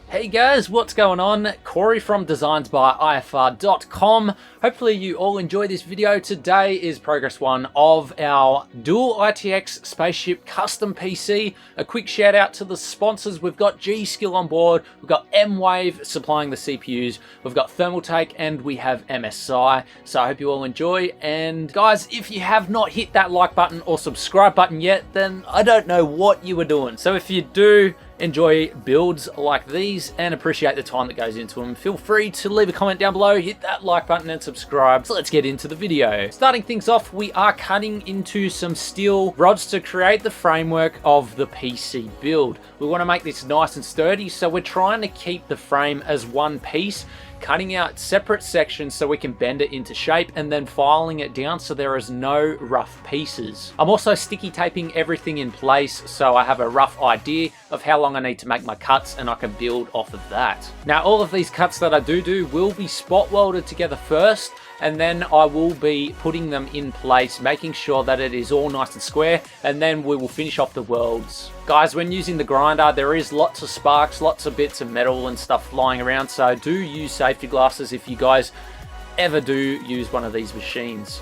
Hey guys, what's going on? Corey from designsbyifr.com. Hopefully you all enjoy this video. Today is progress one of our dual ITX spaceship custom PC. A quick shout out to the sponsors. We've got G-Skill on board, we've got M-Wave supplying the CPUs, we've got Thermaltake, and we have MSI. So I hope you all enjoy. And guys, if you have not hit that like button or subscribe button yet, then I don't know what you were doing. So if you do enjoy builds like these and appreciate the time that goes into them, feel free to leave a comment down below, hit that like button and subscribe. So let's get into the video. Starting things off, we are cutting into some steel rods to create the framework of the PC build. We want to make this nice and sturdy, so we're trying to keep the frame as one piece, cutting out separate sections so we can bend it into shape and then filing it down so there is no rough pieces. I'm also sticky taping everything in place so I have a rough idea of how long I need to make my cuts and I can build off of that. Now all of these cuts that I do will be spot welded together first, and then I will be putting them in place, making sure that it is all nice and square, and then we will finish off the welds. Guys, when using the grinder, there is lots of sparks, lots of bits of metal and stuff flying around, so do use safety glasses if you guys ever do use one of these machines.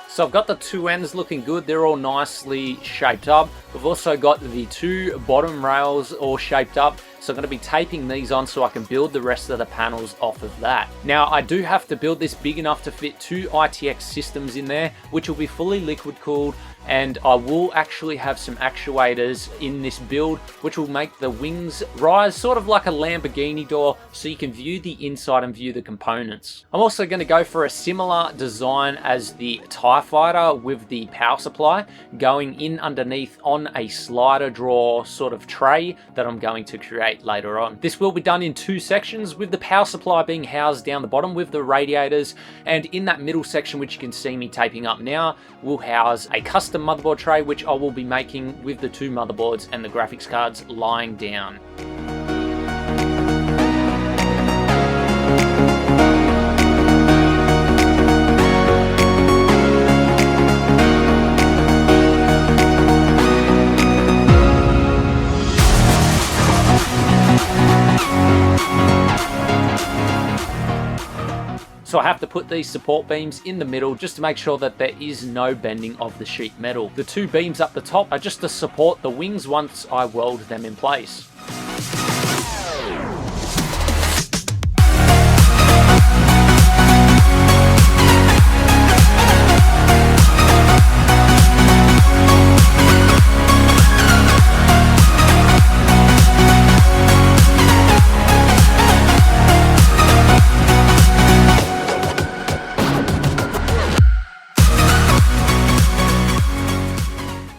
So I've got the two ends looking good, they're all nicely shaped up. We've also got the two bottom rails all shaped up, so I'm going to be taping these on so I can build the rest of the panels off of that. Now I do have to build this big enough to fit two ITX systems in there, which will be fully liquid cooled, and I will actually have some actuators in this build which will make the wings rise sort of like a Lamborghini door, so you can view the inside and view the components. I'm also going to go for a similar design as the TIE Fighter with the power supply going in underneath on a slider draw sort of tray that I'm going to create later on. This will be done in two sections, with the power supply being housed down the bottom with the radiators, and in that middle section, which you can see me taping up now, will house a custom motherboard tray which I will be making with the two motherboards and the graphics cards lying down. So I have to put these support beams in the middle just to make sure that there is no bending of the sheet metal. The two beams up the top are just to support the wings once I weld them in place.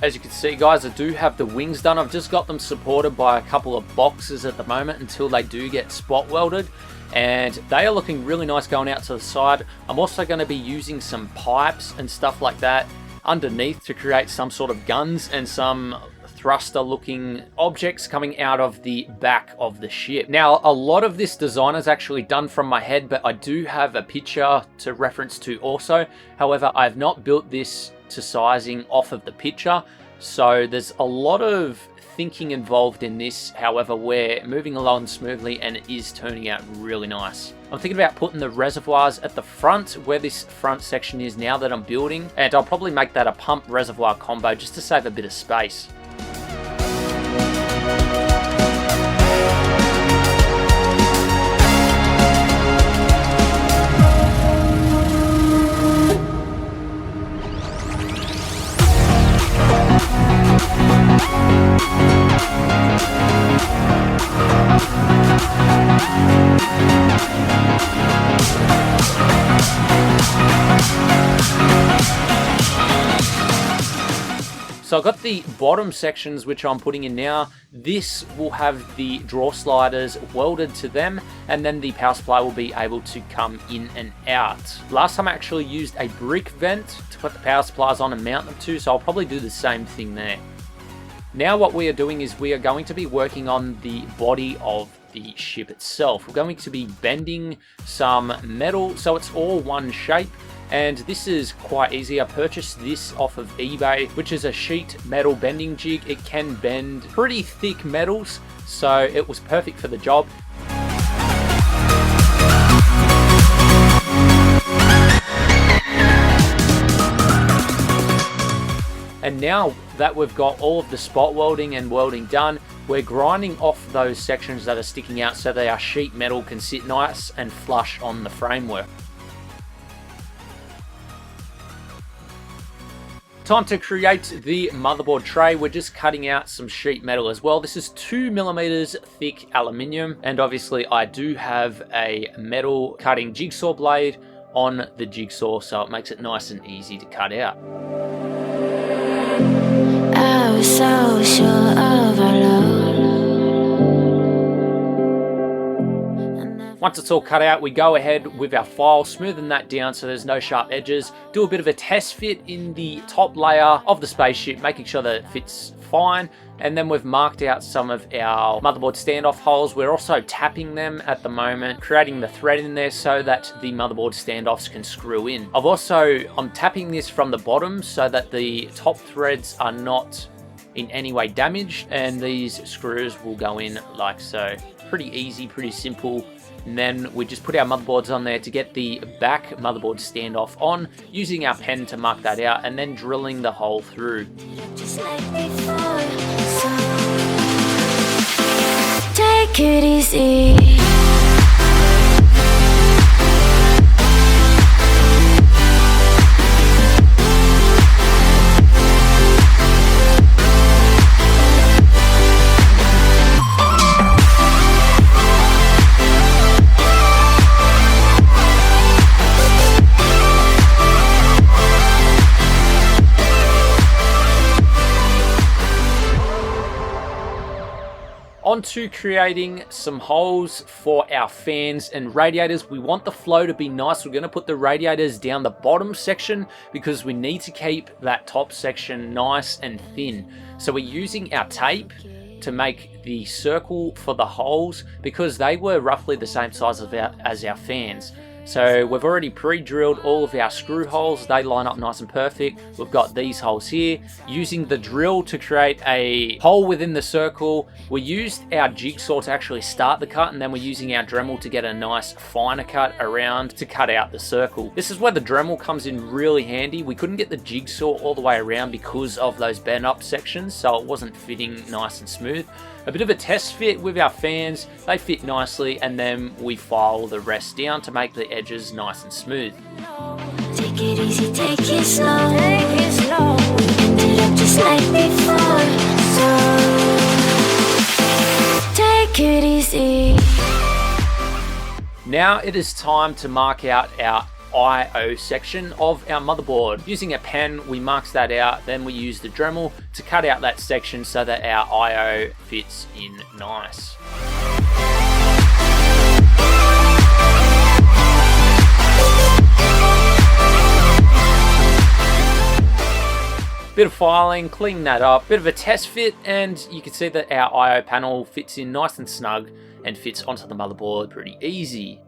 As you can see guys, I do have the wings done. I've just got them supported by a couple of boxes at the moment until they do get spot welded, and they are looking really nice going out to the side. I'm also going to be using some pipes and stuff like that underneath to create some sort of guns and some thruster looking objects coming out of the back of the ship. Now, a lot of this design is actually done from my head, but I do have a picture to reference to also. However, I have not built this to sizing off of the picture, so there's a lot of thinking involved in this. However, we're moving along smoothly and it is turning out really nice. I'm thinking about putting the reservoirs at the front where this front section is now that I'm building, and I'll probably make that a pump reservoir combo just to save a bit of space. So I've got the bottom sections which I'm putting in now. This will have the draw sliders welded to them, and then the power supply will be able to come in and out. Last time I actually used a brick vent to put the power supplies on and mount them to, so I'll probably do the same thing there. Now what we are doing is we are going to be working on the body of the ship itself. We're going to be bending some metal so it's all one shape. And this is quite easy. I purchased this off of eBay, which is a sheet metal bending jig. It can bend pretty thick metals, so it was perfect for the job. And now that we've got all of the spot welding and welding done, we're grinding off those sections that are sticking out so that our sheet metal can sit nice and flush on the framework. Time to create the motherboard tray. We're just cutting out some sheet metal as well. This is 2mm thick aluminium, and obviously I do have a metal cutting jigsaw blade on the jigsaw, so it makes it nice and easy to cut out. I was so sure of our love. Once it's all cut out, we go ahead with our file, smoothing that down so there's no sharp edges. Do a bit of a test fit in the top layer of the spaceship, making sure that it fits fine. And then we've marked out some of our motherboard standoff holes. We're also tapping them at the moment, creating the thread in there so that the motherboard standoffs can screw in. I'm tapping this from the bottom so that the top threads are not in any way damaged, and these screws will go in like so. Pretty easy, pretty simple. And then we just put our motherboards on there to get the back motherboard standoff on, using our pen to mark that out, and then drilling the hole through. Just like before, so take it easy. On to creating some holes for our fans and radiators. We want the flow to be nice. We're going to put the radiators down the bottom section because we need to keep that top section nice and thin. So we're using our tape to make the circle for the holes because they were roughly the same size as our fans. So we've already pre-drilled all of our screw holes. They line up nice and perfect. We've got these holes here. Using the drill to create a hole within the circle, we used our jigsaw to actually start the cut, and then we're using our Dremel to get a nice finer cut around to cut out the circle. This is where the Dremel comes in really handy. We couldn't get the jigsaw all the way around because of those bent up sections, so it wasn't fitting nice and smooth. A bit of a test fit with our fans. They fit nicely, and then we file the rest down to make the edges nice and smooth. Take it easy, take it slow, take it slow. Ended up just like before, so take it easy. Now it is time to mark out our I/O section of our motherboard. Using a pen, we mark that out, then we use the Dremel to cut out that section so that our I/O fits in nice. Bit of filing, cleaning that up, bit of a test fit, and you can see that our I/O panel fits in nice and snug and fits onto the motherboard pretty easy.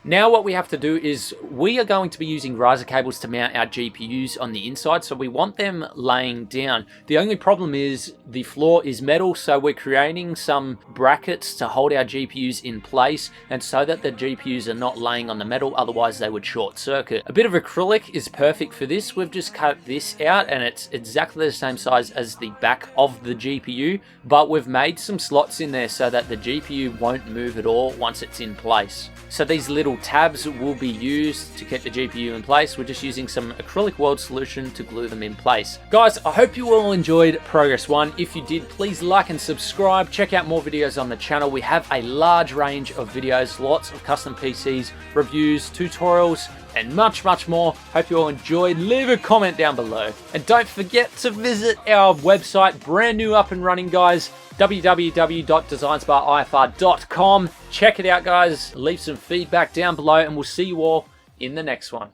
Now what we have to do is we are going to be using riser cables to mount our GPUs on the inside, so we want them laying down. The only problem is the floor is metal, so we're creating some brackets to hold our GPUs in place and so that the GPUs are not laying on the metal, otherwise they would short circuit. A bit of acrylic is perfect for this. We've just cut this out and it's exactly the same size as the back of the GPU, but we've made some slots in there so that the GPU won't move at all once it's in place. So these little tabs will be used to keep the GPU in place. We're just using some acrylic weld solution to glue them in place. Guys, I hope you all enjoyed Progress 1. If you did, please like and subscribe. Check out more videos on the channel. We have a large range of videos, lots of custom PCs, reviews, tutorials, and much, much more. Hope you all enjoyed. Leave a comment down below. And don't forget to visit our website, brand new up and running, guys, www.designsparifr.com. Check it out, guys. Leave some feedback down below, and we'll see you all in the next one.